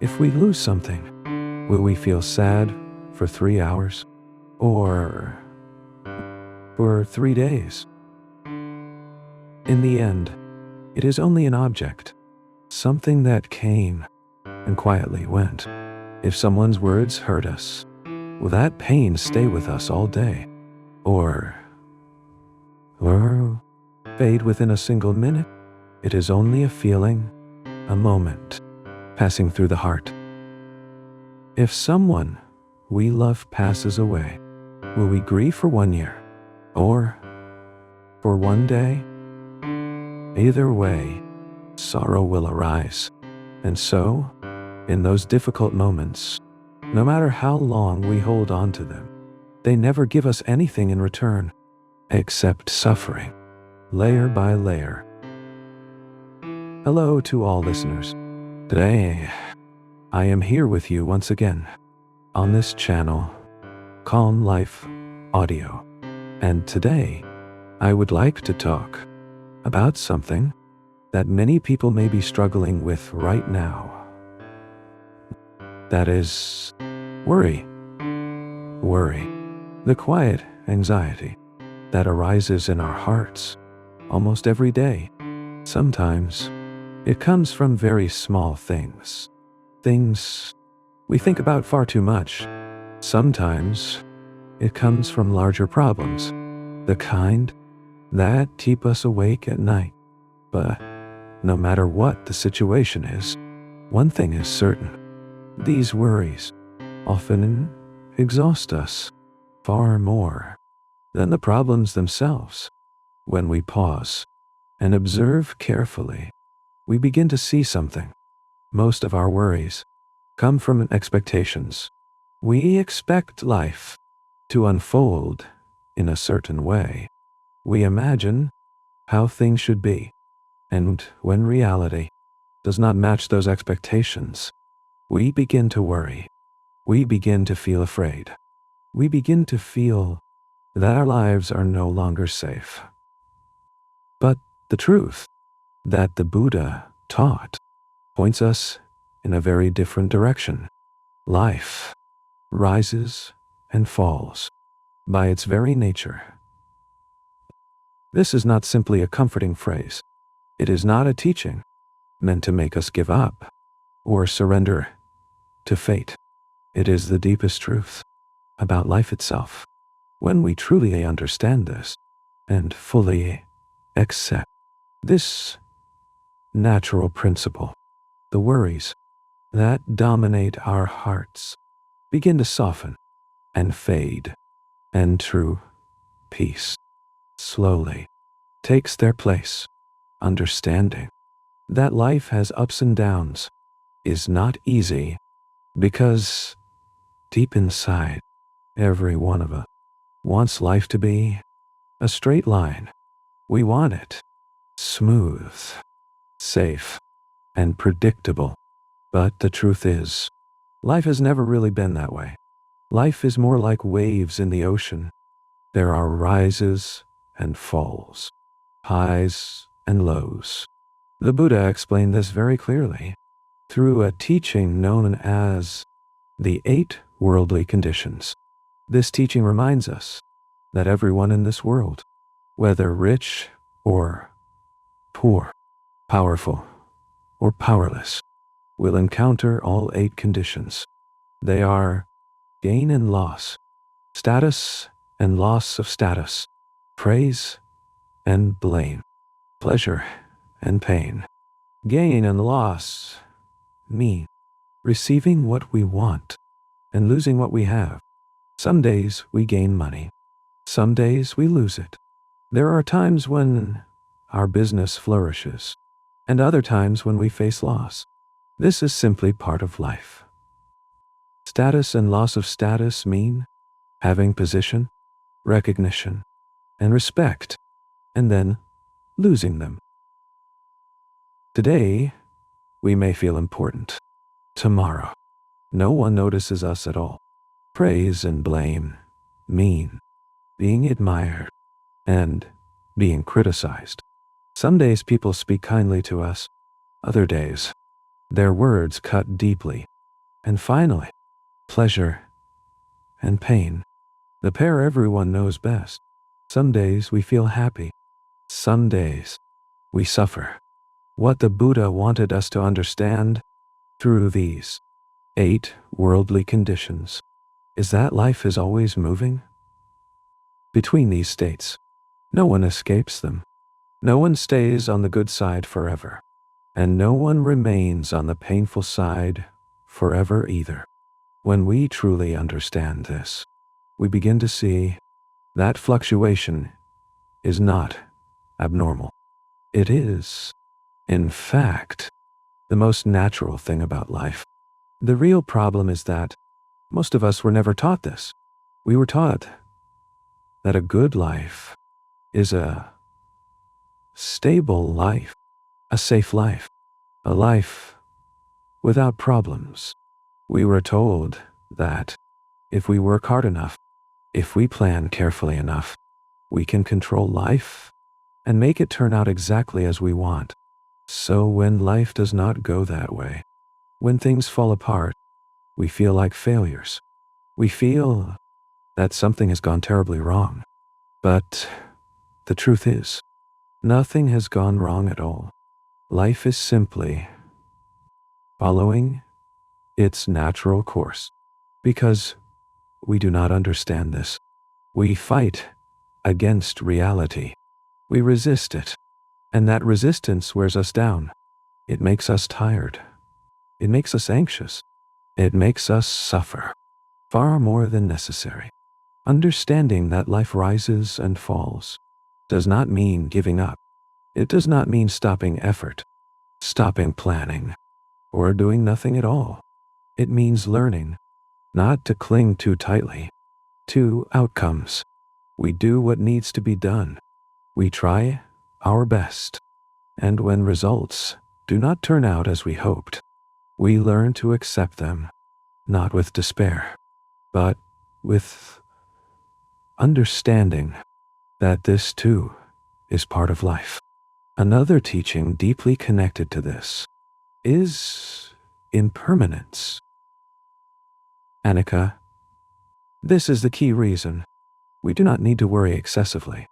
If we lose something, will we feel sad for 3 hours? Or for 3 days? In the end, it is only an object, something that came and quietly went. If someone's words hurt us, will that pain stay with us all day? Or fade within a single minute? It is only a feeling, a moment, passing through the heart. If someone we love passes away, will we grieve for 1 year? Or for one day? Either way, sorrow will arise. And so, in those difficult moments, no matter how long we hold on to them, they never give us anything in return, except suffering, layer by layer. Hello to all listeners. Today, I am here with you once again on this channel, Calm Life Audio. And today, I would like to talk about something that many people may be struggling with right now. That is worry. Worry. The quiet anxiety that arises in our hearts almost every day. Sometimes it comes from very small things. Things we think about far too much. Sometimes it comes from larger problems, the kind that keep us awake at night. But no matter what the situation is, one thing is certain. These worries often exhaust us far more than the problems themselves. When we pause and observe carefully, we begin to see something. Most of our worries come from expectations. We expect life to unfold in a certain way. We imagine how things should be, and when reality does not match those expectations, we begin to worry. We begin to feel afraid. We begin to feel that our lives are no longer safe. But the truth that the Buddha taught points us in a very different direction. Life rises and falls by its very nature. This is not simply a comforting phrase. It is not a teaching meant to make us give up or surrender to fate. It is the deepest truth about life itself. When we truly understand this and fully accept this natural principle, the worries that dominate our hearts begin to soften and fade, and true peace slowly takes their place. Understanding that life has ups and downs is not easy, because deep inside, every one of us wants life to be a straight line. We want it smooth, safe, and predictable. But the truth is, life has never really been that way. Life is more like waves in the ocean. There are rises and falls, highs and lows. The Buddha explained this very clearly through a teaching known as the 8 worldly conditions. This teaching reminds us that everyone in this world, whether rich or poor, powerful or powerless, will encounter all 8 conditions. They are gain and loss, status and loss of status, praise and blame, pleasure and pain. Gain and loss mean receiving what we want and losing what we have. Some days we gain money. Some days we lose it. There are times when our business flourishes, and other times when we face loss. This is simply part of life. Status and loss of status mean having position, recognition, and respect, and then losing them. Today, we may feel important. Tomorrow, no one notices us at all. Praise and blame mean being admired and being criticized. Some days people speak kindly to us. Other days, Their words cut deeply. And finally, pleasure and pain. The pair everyone knows best. Some days we feel happy. Some days we suffer. What the Buddha wanted us to understand through these 8 worldly conditions is that life is always moving between these states. No one escapes them. No one stays on the good side forever. And no one remains on the painful side forever either. When we truly understand this, we begin to see that fluctuation is not abnormal. It is, in fact, the most natural thing about life. The real problem is that most of us were never taught this. We were taught that a good life is a stable life, a safe life, a life without problems. We were told that if we work hard enough, if we plan carefully enough, we can control life and make it turn out exactly as we want. So when life does not go that way, when things fall apart, we feel like failures. We feel that something has gone terribly wrong. But the truth is, nothing has gone wrong at all. Life is simply following its natural course. Because we do not understand this, we fight against reality. We resist it. And that resistance wears us down. It makes us tired. It makes us anxious. It makes us suffer far more than necessary. Understanding that life rises and falls does not mean giving up. It does not mean stopping effort, stopping planning, or doing nothing at all. It means learning not to cling too tightly to outcomes. We do what needs to be done. We try our best. And when results do not turn out as we hoped, we learn to accept them, not with despair, but with understanding that this too is part of life. Another teaching deeply connected to this is impermanence. Annika, this is the key reason we do not need to worry excessively.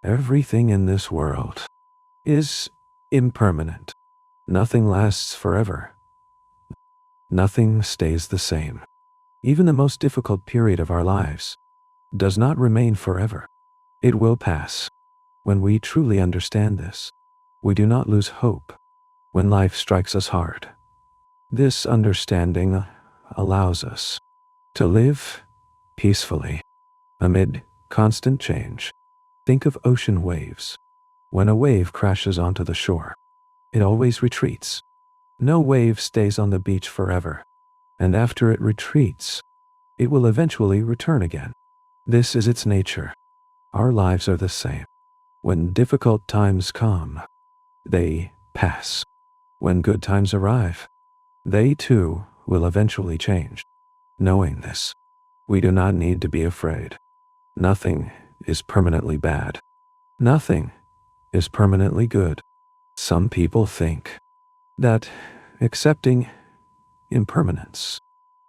Everything in this world is impermanent. Nothing lasts forever. Nothing stays the same. Even the most difficult period of our lives does not remain forever. It will pass. When we truly understand this, we do not lose hope when life strikes us hard. This understanding allows us to live peacefully amid constant change. Think of ocean waves. When a wave crashes onto the shore, it always retreats. No wave stays on the beach forever, and after it retreats, it will eventually return again. This is its nature. Our lives are the same. When difficult times come, they pass. When good times arrive, they too will eventually change. Knowing this, we do not need to be afraid. Nothing is permanently bad. Nothing is permanently good. Some people think that accepting impermanence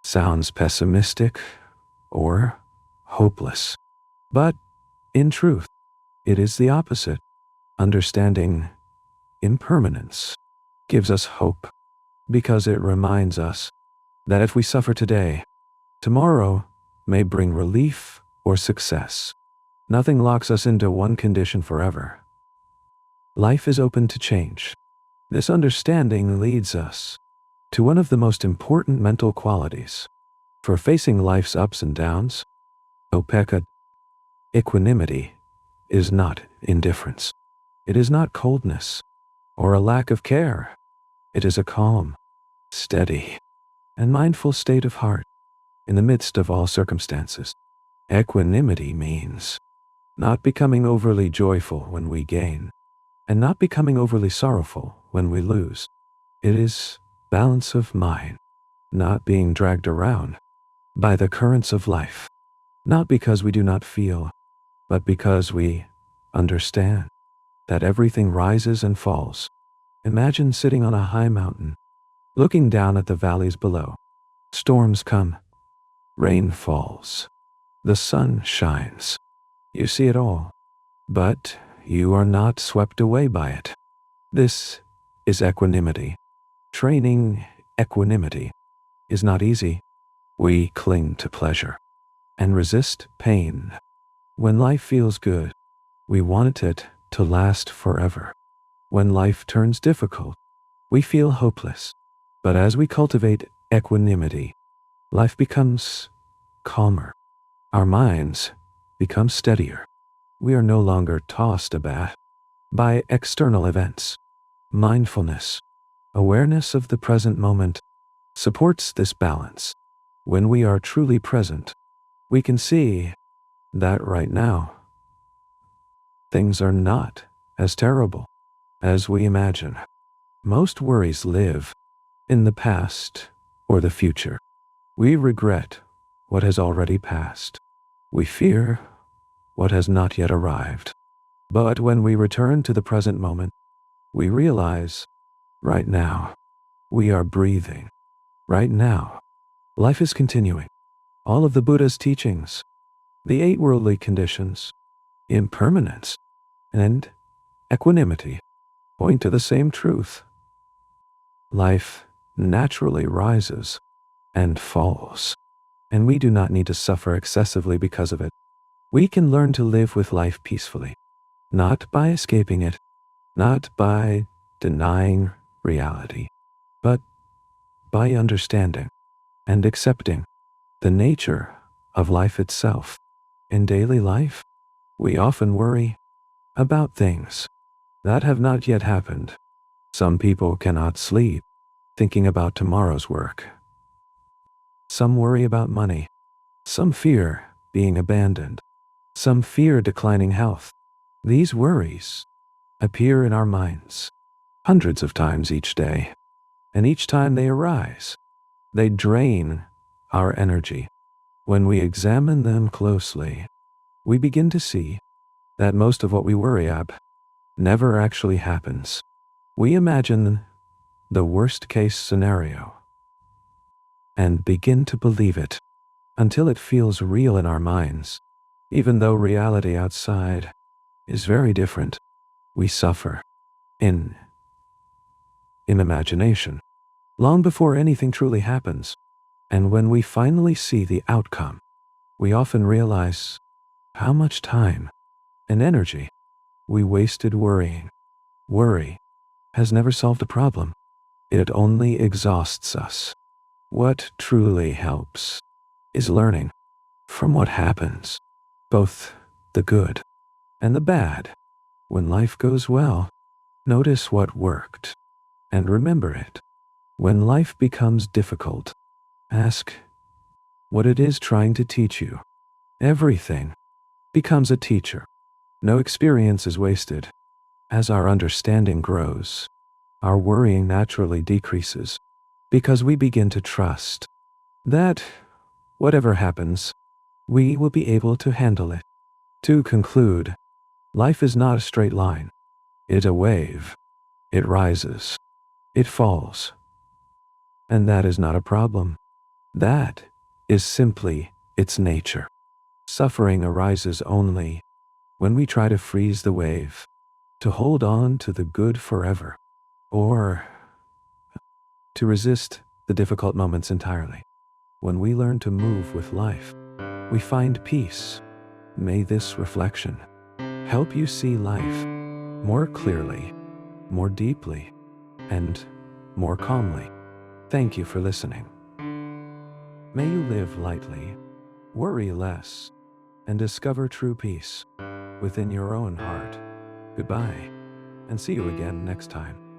sounds pessimistic or hopeless. But in truth, it is the opposite. Understanding impermanence gives us hope because it reminds us that if we suffer today, tomorrow may bring relief or success. Nothing locks us into one condition forever. Life is open to change. This understanding leads us to one of the most important mental qualities for facing life's ups and downs. Opeka, equanimity, is not indifference. It is not coldness or a lack of care. It is a calm, steady, and mindful state of heart in the midst of all circumstances. Equanimity means not becoming overly joyful when we gain, and not becoming overly sorrowful when we lose. It is balance of mind, not being dragged around by the currents of life, not because we do not feel, but because we understand that everything rises and falls. Imagine sitting on a high mountain looking down at the valleys below. Storms come, rain falls, the sun shines. You see it all, but you are not swept away by it. This is equanimity. Training equanimity is not easy. We cling to pleasure and resist pain. When life feels good, we want it to last forever. When life turns difficult, we feel hopeless. But as we cultivate equanimity, life becomes calmer. Our minds become steadier. We are no longer tossed about by external events. Mindfulness, awareness of the present moment, supports this balance. When we are truly present, we can see that right now, things are not as terrible as we imagine. Most worries live in the past or the future. We regret what has already passed. We fear what has not yet arrived. But when we return to the present moment, we realize, right now, we are breathing. Right now, life is continuing. All of the Buddha's teachings, the 8 worldly conditions, impermanence, and equanimity point to the same truth. Life naturally rises and falls, and we do not need to suffer excessively because of it. We can learn to live with life peacefully, not by escaping it, not by denying reality, but by understanding and accepting the nature of life itself. In daily life, we often worry about things that have not yet happened. Some people cannot sleep thinking about tomorrow's work. Some worry about money. Some fear being abandoned. Some fear declining health. These worries appear in our minds hundreds of times each day, and each time they arise, they drain our energy. When we examine them closely, we begin to see that most of what we worry about never actually happens. We imagine the worst-case scenario and begin to believe it until it feels real in our minds. Even though reality outside is very different, we suffer in imagination long before anything truly happens. And when we finally see the outcome, we often realize how much time and energy we wasted worrying. Worry has never solved a problem. It only exhausts us. What truly helps is learning from what happens, both the good and the bad. When life goes well, notice what worked and remember it. When life becomes difficult, ask what it is trying to teach you. Everything becomes a teacher. No experience is wasted. As our understanding grows, our worrying naturally decreases because we begin to trust that whatever happens, we will be able to handle it. To conclude, life is not a straight line. It's a wave. It rises. It falls. And that is not a problem. That is simply its nature. Suffering arises only when we try to freeze the wave, to hold on to the good forever, or to resist the difficult moments entirely. When we learn to move with life, we find peace. May this reflection help you see life more clearly, more deeply, and more calmly. Thank you for listening. May you live lightly, worry less, and discover true peace within your own heart. Goodbye, and see you again next time.